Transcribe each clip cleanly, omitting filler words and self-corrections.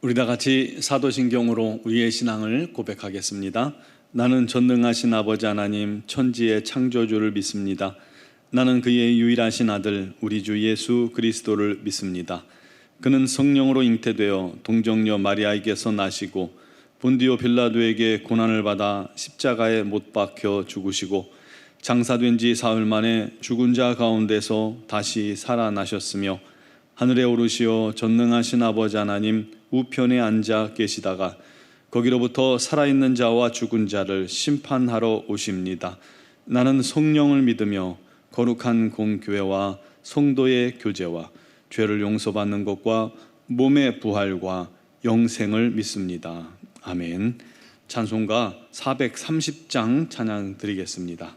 우리 다 같이 사도신경으로 우리의 신앙을 고백하겠습니다. 나는 전능하신 아버지 하나님 천지의 창조주를 믿습니다. 나는 그의 유일하신 아들 우리 주 예수 그리스도를 믿습니다. 그는 성령으로 잉태되어 동정녀 마리아에게서 나시고 본디오 빌라도에게 고난을 받아 십자가에 못 박혀 죽으시고 장사된 지 사흘 만에 죽은 자 가운데서 다시 살아나셨으며 하늘에 오르시어 전능하신 아버지 하나님 우편에 앉아 계시다가 거기로부터 살아있는 자와 죽은 자를 심판하러 오십니다. 나는 성령을 믿으며 거룩한 공교회와 성도의 교제와 죄를 용서받는 것과 몸의 부활과 영생을 믿습니다. 아멘. 찬송가 430장 찬양 드리겠습니다.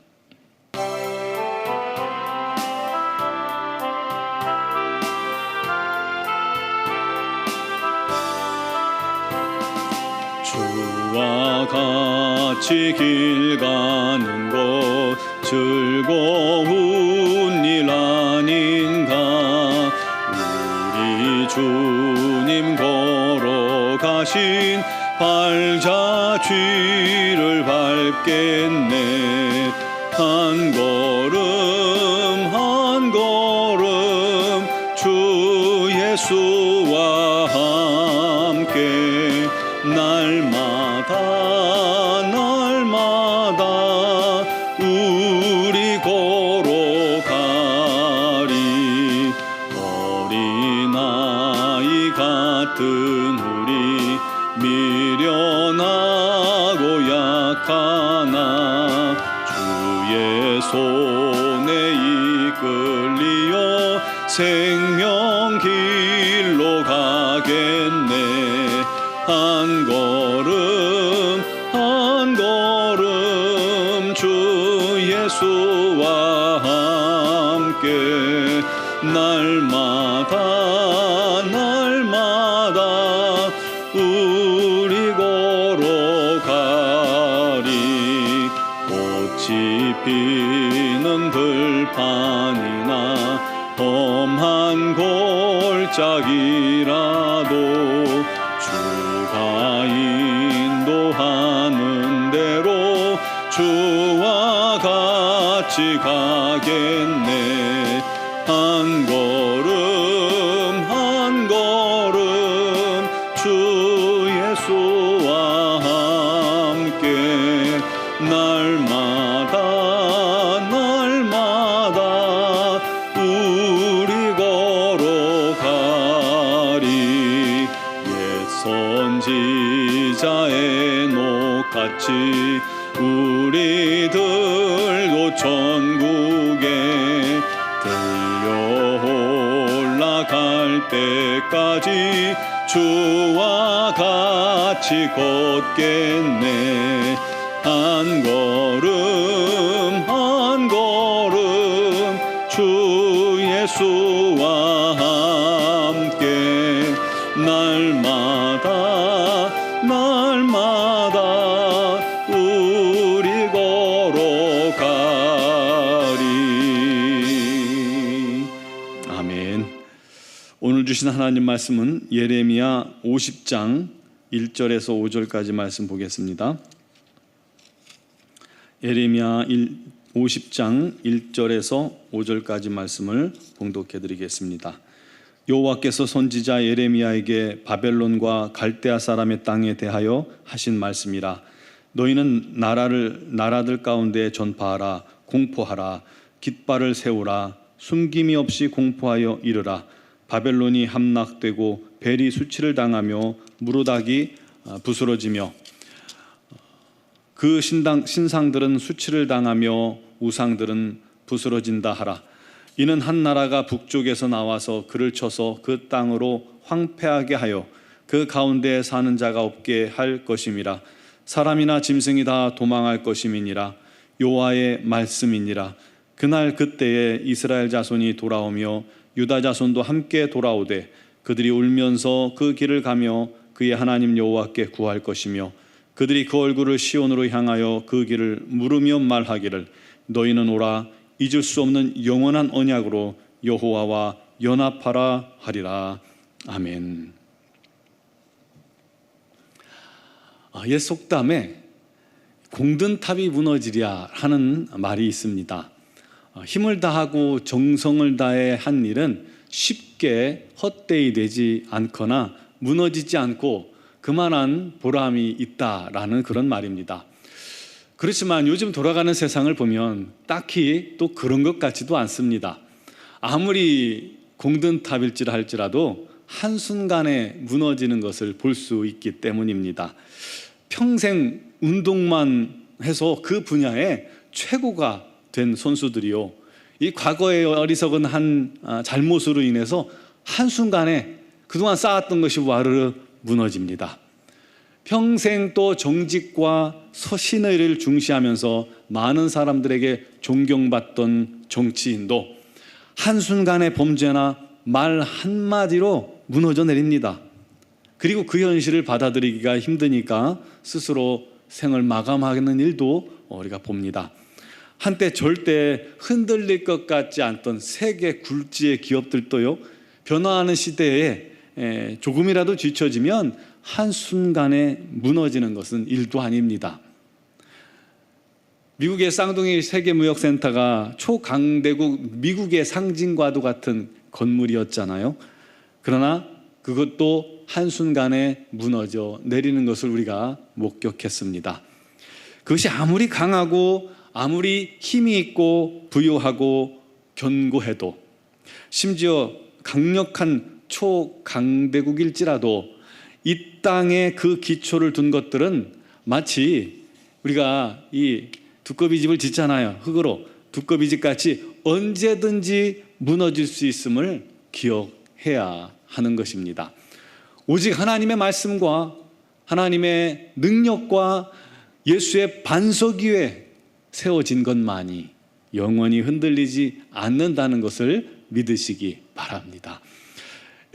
주와 같이 길 가는 곳 즐거운 일 아닌가. 우리 주님 걸어가신 발자취를 밟겠네. 한 걸음 한 걸음 주 예수와 함께 날마다 우리 걸어가리. 어린아이 같은 우리 미련하고 약하나 주의 손에 이끌리어 생명 길로 가겠네. 한 걸음 한 걸음 주 예수와 함께 날마다 우리 걸어가리. 꽃이 피는 들판이나 험한 골짜기라도 주가 인도하는 대로 주와 같이 가겠네. 한 걸음 한 걸음 주 예수와 함께 날마다 우리 걸어가리. 선지자의 녹같이 우리들도 천국에 들려 올라갈 때까지 주와 같이 걷겠네. 한 걸음 한 걸음 주 예수와 함께 날마다 우리 걸어가리. 아멘. 오늘 주신 하나님 말씀은 예레미야 50장 1절에서 5절까지 말씀 보겠습니다. 예레미야 50장 1절에서 5절까지 말씀을 봉독해 드리겠습니다. 여호와께서 선지자 예레미야에게 바벨론과 갈대아 사람의 땅에 대하여 하신 말씀이라. 너희는 나라들 가운데 전파하라. 공포하라. 깃발을 세우라. 숨김이 없이 공포하여 이르라. 바벨론이 함락되고 벨이 수치를 당하며 무로닥이 부스러지며 그 신상들은 수치를 당하며 우상들은 부스러진다 하라. 이는 한 나라가 북쪽에서 나와서 그를 쳐서 그 땅으로 황폐하게 하여 그 가운데 사는 자가 없게 할 것임이라. 사람이나 짐승이 다 도망할 것임이니라. 여호와의 말씀이니라. 그날 그때에 이스라엘 자손이 돌아오며 유다 자손도 함께 돌아오되 그들이 울면서 그 길을 가며 그의 하나님 여호와께 구할 것이며 그들이 그 얼굴을 시온으로 향하여 그 길을 물으며 말하기를 너희는 오라. 잊을 수 없는 영원한 언약으로 여호와와 연합하라 하리라. 아멘. 옛 속담에 공든 탑이 무너지랴 하는 말이 있습니다. 힘을 다하고 정성을 다해 한 일은 쉽게 헛되이 되지 않거나 무너지지 않고 그만한 보람이 있다라는 그런 말입니다. 그렇지만 요즘 돌아가는 세상을 보면 딱히 또 그런 것 같지도 않습니다. 아무리 공든 탑일지라 할지라도 한순간에 무너지는 것을 볼 수 있기 때문입니다. 평생 운동만 해서 그 분야에 최고가 된 선수들이요, 이 과거의 어리석은 한 잘못으로 인해서 한순간에 그동안 쌓았던 것이 와르르 무너집니다. 평생 또 정직과 신의를 중시하면서 많은 사람들에게 존경받던 정치인도 한순간의 범죄나 말 한마디로 무너져 내립니다. 그리고 그 현실을 받아들이기가 힘드니까 스스로 생을 마감하는 일도 우리가 봅니다. 한때 절대 흔들릴 것 같지 않던 세계 굴지의 기업들도요, 변화하는 시대에 조금이라도 뒤처지면 한순간에 무너지는 것은 일도 아닙니다. 미국의 쌍둥이 세계무역센터가 초강대국 미국의 상징과도 같은 건물이었잖아요. 그러나 그것도 한순간에 무너져 내리는 것을 우리가 목격했습니다. 그것이 아무리 강하고 아무리 힘이 있고 부유하고 견고해도, 심지어 강력한 초강대국일지라도 이 땅에 그 기초를 둔 것들은 마치 우리가 이 두꺼비 집을 짓잖아요. 흙으로 두꺼비 집 같이 언제든지 무너질 수 있음을 기억해야 하는 것입니다. 오직 하나님의 말씀과 하나님의 능력과 예수의 반석 위에 세워진 것만이 영원히 흔들리지 않는다는 것을 믿으시기 바랍니다.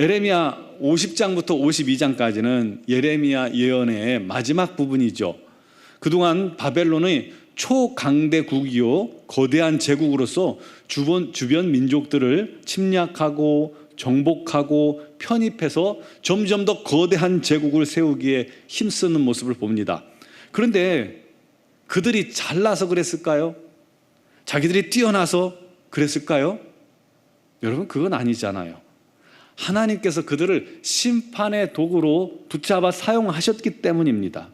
예레미야 50장부터 52장까지는 예레미야 예언의 마지막 부분이죠. 그동안 바벨론의 초강대국이요, 거대한 제국으로서 주변 민족들을 침략하고 정복하고 편입해서 점점 더 거대한 제국을 세우기에 힘쓰는 모습을 봅니다. 그런데 그들이 잘나서 그랬을까요? 자기들이 뛰어나서 그랬을까요? 여러분, 그건 아니잖아요. 하나님께서 그들을 심판의 도구로 붙잡아 사용하셨기 때문입니다.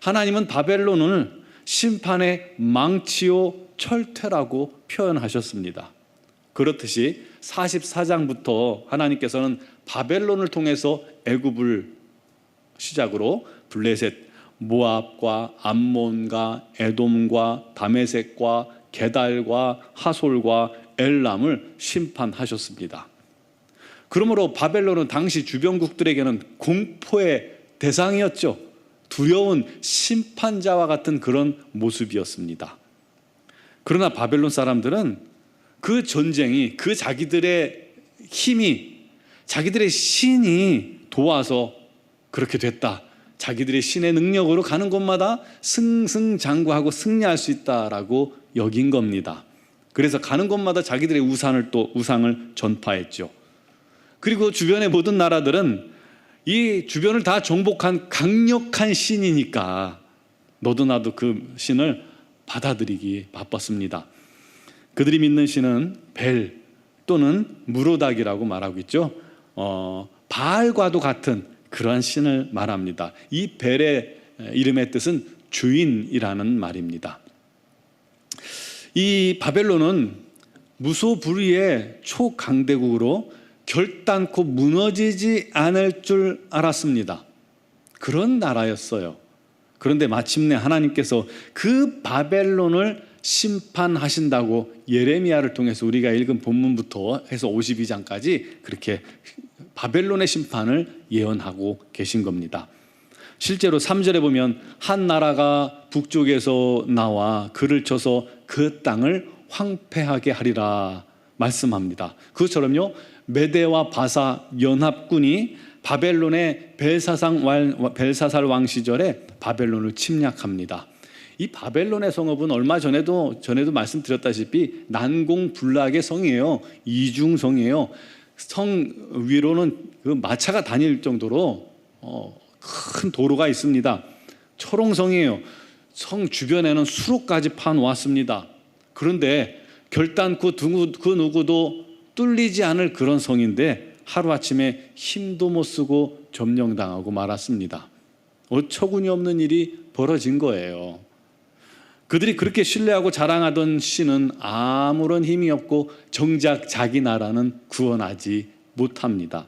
하나님은 바벨론을 심판의 망치요 철퇴라고 표현하셨습니다. 그렇듯이 44장부터 하나님께서는 바벨론을 통해서 애굽을 시작으로 블레셋, 모압과 암몬과 에돔과 다메섹과 게달과 하솔과 엘람을 심판하셨습니다. 그러므로 바벨론은 당시 주변국들에게는 공포의 대상이었죠. 두려운 심판자와 같은 그런 모습이었습니다. 그러나 바벨론 사람들은 그 전쟁이, 그 자기들의 힘이, 자기들의 신이 도와서 그렇게 됐다, 자기들의 신의 능력으로 가는 곳마다 승승장구하고 승리할 수 있다라고 여긴 겁니다. 그래서 가는 곳마다 자기들의 우상을 전파했죠. 그리고 주변의 모든 나라들은 이 주변을 다 정복한 강력한 신이니까 너도 나도 그 신을 받아들이기 바빴습니다. 그들이 믿는 신은 벨 또는 무로닥이라고 말하고 있죠. 바알과도 같은 그러한 신을 말합니다. 이 벨의 이름의 뜻은 주인이라는 말입니다. 이 바벨론은 무소불위의 초강대국으로 결단코 무너지지 않을 줄 알았습니다. 그런 나라였어요. 그런데 마침내 하나님께서 그 바벨론을 심판하신다고 예레미야를 통해서 우리가 읽은 본문부터 해서 52장까지 그렇게 바벨론의 심판을 예언하고 계신 겁니다. 실제로 3절에 보면 한 나라가 북쪽에서 나와 그를 쳐서 그 땅을 황폐하게 하리라 말씀합니다. 그것처럼요, 메대와 바사 연합군이 바벨론의 벨사살 왕 시절에 바벨론을 침략합니다. 이 바벨론의 성읍은 얼마 전에도 말씀드렸다시피 난공불락의 성이에요. 이중성이에요. 성 위로는 그 마차가 다닐 정도로 큰 도로가 있습니다. 초롱성이에요. 성 주변에는 수로까지 파놓았습니다. 그런데 결단코 그 누구도 뚫리지 않을 그런 성인데 하루아침에 힘도 못 쓰고 점령당하고 말았습니다. 어처구니 없는 일이 벌어진 거예요. 그들이 그렇게 신뢰하고 자랑하던 신은 아무런 힘이 없고 정작 자기 나라는 구원하지 못합니다.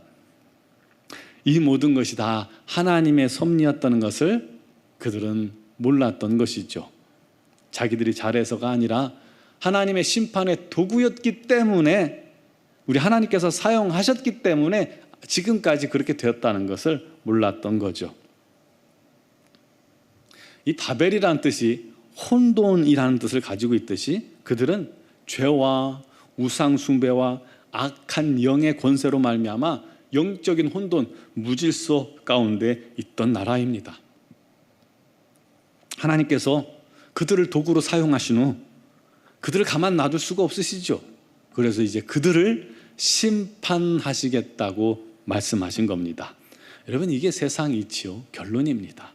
이 모든 것이 다 하나님의 섭리였다는 것을 그들은 몰랐던 것이죠. 자기들이 잘해서가 아니라 하나님의 심판의 도구였기 때문에, 우리 하나님께서 사용하셨기 때문에 지금까지 그렇게 되었다는 것을 몰랐던 거죠. 이 바벨이라는 뜻이 혼돈이라는 뜻을 가지고 있듯이 그들은 죄와 우상 숭배와 악한 영의 권세로 말미암아 영적인 혼돈, 무질서 가운데 있던 나라입니다. 하나님께서 그들을 도구로 사용하신 후 그들을 가만 놔둘 수가 없으시죠. 그래서 이제 그들을 심판하시겠다고 말씀하신 겁니다. 여러분, 이게 세상 이치요 결론입니다.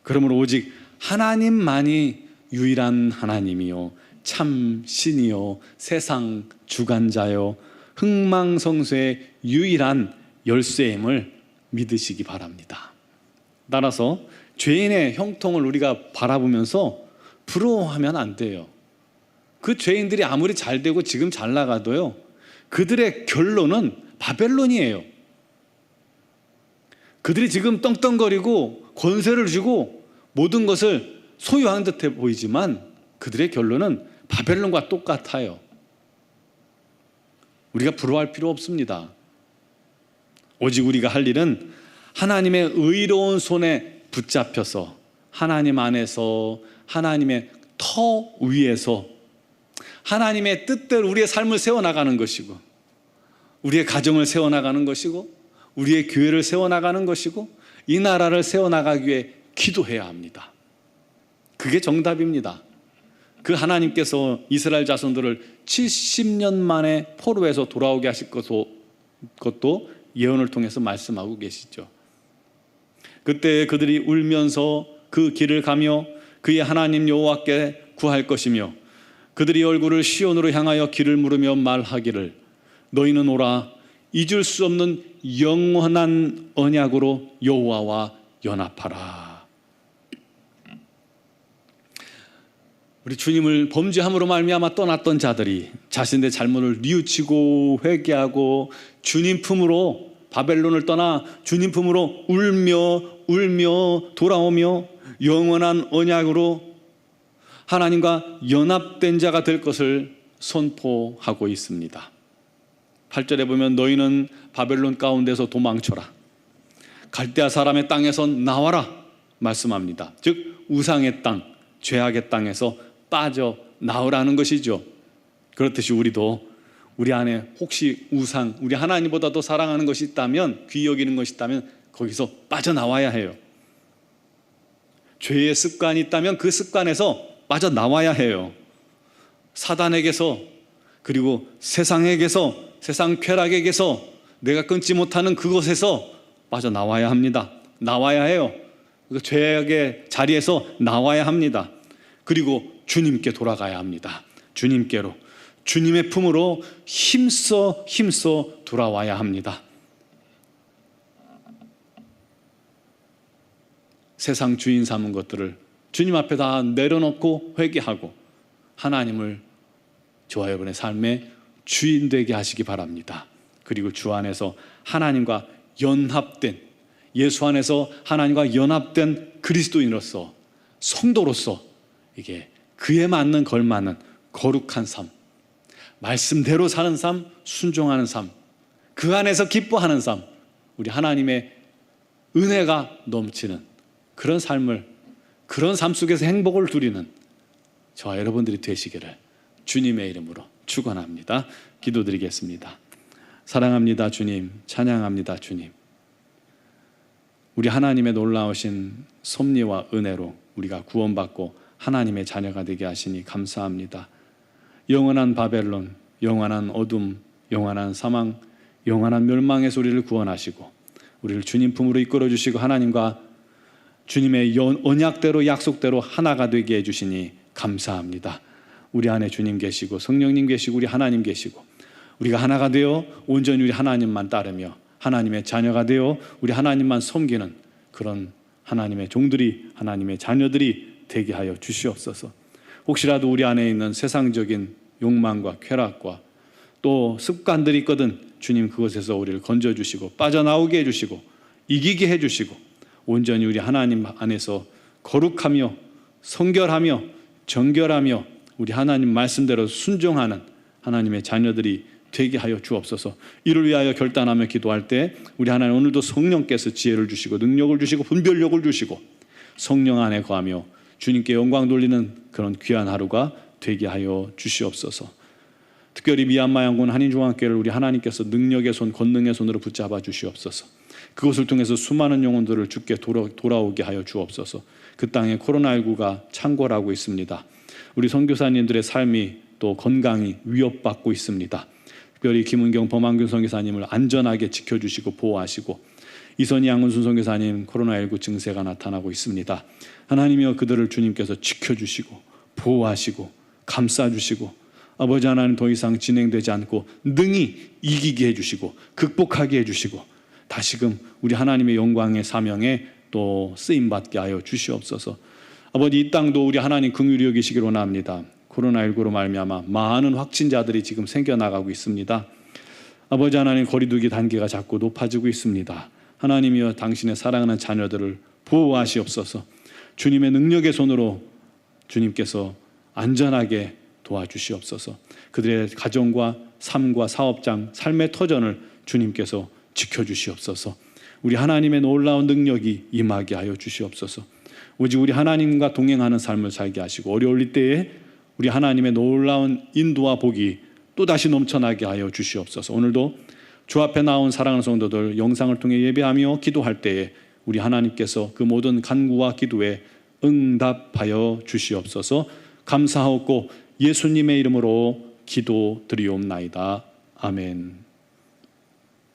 그러므로 오직 하나님만이 유일한 하나님이요 참 신이요 세상 주관자요 흥망성쇠의 유일한 열쇠임을 믿으시기 바랍니다. 따라서 죄인의 형통을 우리가 바라보면서 부러워하면 안 돼요. 그 죄인들이 아무리 잘 되고 지금 잘 나가도요, 그들의 결론은 바벨론이에요. 그들이 지금 떵떵거리고 권세를 쥐고 모든 것을 소유한 듯해 보이지만 그들의 결론은 바벨론과 똑같아요. 우리가 부러워할 필요 없습니다. 오직 우리가 할 일은 하나님의 의로운 손에 붙잡혀서 하나님 안에서 하나님의 터 위에서 하나님의 뜻대로 우리의 삶을 세워나가는 것이고, 우리의 가정을 세워나가는 것이고, 우리의 교회를 세워나가는 것이고, 이 나라를 세워나가기 위해 기도해야 합니다. 그게 정답입니다. 그 하나님께서 이스라엘 자손들을 70년 만에 포로에서 돌아오게 하실 것도 예언을 통해서 말씀하고 계시죠. 그때 그들이 울면서 그 길을 가며 그의 하나님 여호와께 구할 것이며, 그들이 얼굴을 시온으로 향하여 길을 물으며 말하기를 너희는 오라, 잊을 수 없는 영원한 언약으로 여호와와 연합하라. 우리 주님을 범죄함으로 말미암아 떠났던 자들이 자신의 잘못을 뉘우치고 회개하고 주님 품으로, 바벨론을 떠나 주님 품으로 울며 돌아오며 영원한 언약으로 하나님과 연합된 자가 될 것을 선포하고 있습니다. 8절에 보면 너희는 바벨론 가운데서 도망쳐라, 갈대아 사람의 땅에서 나와라 말씀합니다. 즉 우상의 땅, 죄악의 땅에서 빠져나오라는 것이죠. 그렇듯이 우리도 우리 안에 혹시 우상, 우리 하나님보다 더 사랑하는 것이 있다면, 귀히 여기는 것이 있다면 거기서 빠져나와야 해요. 죄의 습관이 있다면 그 습관에서 빠져나와야 해요. 사단에게서, 그리고 세상에게서, 세상 쾌락에게서 내가 끊지 못하는 그것에서 빠져나와야 합니다. 나와야 해요. 그 죄악의 자리에서 나와야 합니다. 그리고 주님께 돌아가야 합니다. 주님께로, 주님의 품으로 힘써 돌아와야 합니다. 세상 주인 삼은 것들을 주님 앞에 다 내려놓고 회개하고 하나님을 저와 여러분의 삶의 주인 되게 하시기 바랍니다. 그리고 주 안에서 하나님과 연합된, 예수 안에서 하나님과 연합된 그리스도인으로서, 성도로서 이게 그에 맞는 걸맞는 거룩한 삶, 말씀대로 사는 삶, 순종하는 삶, 그 안에서 기뻐하는 삶, 우리 하나님의 은혜가 넘치는 그런 삶을, 그런 삶 속에서 행복을 누리는 저와 여러분들이 되시기를 주님의 이름으로 축원합니다. 기도드리겠습니다. 사랑합니다 주님, 찬양합니다 주님. 우리 하나님의 놀라우신 섭리와 은혜로 우리가 구원받고 하나님의 자녀가 되게 하시니 감사합니다. 영원한 바벨론, 영원한 어둠, 영원한 사망, 영원한 멸망의 소리를 구원하시고 우리를 주님 품으로 이끌어 주시고 하나님과 주님의 언약대로 약속대로 하나가 되게 해주시니 감사합니다. 우리 안에 주님 계시고 성령님 계시고 우리 하나님 계시고 우리가 하나가 되어 온전히 우리 하나님만 따르며 하나님의 자녀가 되어 우리 하나님만 섬기는 그런 하나님의 종들이 하나님의 자녀들이 되게 하여 주시옵소서. 혹시라도 우리 안에 있는 세상적인 욕망과 쾌락과 또 습관들이 있거든 주님 그것에서 우리를 건져주시고 빠져나오게 해주시고 이기게 해주시고 온전히 우리 하나님 안에서 거룩하며 성결하며 정결하며 우리 하나님 말씀대로 순종하는 하나님의 자녀들이 되게 하여 주옵소서. 이를 위하여 결단하며 기도할 때 우리 하나님 오늘도 성령께서 지혜를 주시고 능력을 주시고 분별력을 주시고 성령 안에 거하며 주님께 영광 돌리는 그런 귀한 하루가 되게 하여 주시옵소서. 특별히 미얀마 양군 한인중앙교회를 우리 하나님께서 능력의 손, 권능의 손으로 붙잡아 주시옵소서. 그것을 통해서 수많은 영혼들을 주께 돌아오게 하여 주옵소서. 그 땅에 코로나19가 창궐하고 있습니다. 우리 선교사님들의 삶이 또 건강이 위협받고 있습니다. 특별히 김은경 범한균 선교사님을 안전하게 지켜주시고 보호하시고 이선희 양은순 선교사님 코로나19 증세가 나타나고 있습니다. 하나님이여 그들을 주님께서 지켜주시고 보호하시고 감싸주시고 아버지 하나님 더 이상 진행되지 않고 능히 이기게 해주시고 극복하게 해주시고 다시금 우리 하나님의 영광의 사명에 또 쓰임받게 하여 주시옵소서. 아버지 이 땅도 우리 하나님 긍휼히 여기시길 원합니다. 코로나19로 말미암아 많은 확진자들이 지금 생겨나가고 있습니다. 아버지 하나님 거리두기 단계가 자꾸 높아지고 있습니다. 하나님이여 당신의 사랑하는 자녀들을 보호하시옵소서. 주님의 능력의 손으로 주님께서 안전하게 도와주시옵소서. 그들의 가정과 삶과 사업장, 삶의 터전을 주님께서 지켜주시옵소서. 우리 하나님의 놀라운 능력이 임하게 하여 주시옵소서. 오직 우리 하나님과 동행하는 삶을 살게 하시고 어려울 때에 우리 하나님의 놀라운 인도와 복이 또다시 넘쳐나게 하여 주시옵소서. 오늘도 주 앞에 나온 사랑하는 성도들 영상을 통해 예배하며 기도할 때에 우리 하나님께서 그 모든 간구와 기도에 응답하여 주시옵소서. 감사하옵고 예수님의 이름으로 기도드리옵나이다. 아멘.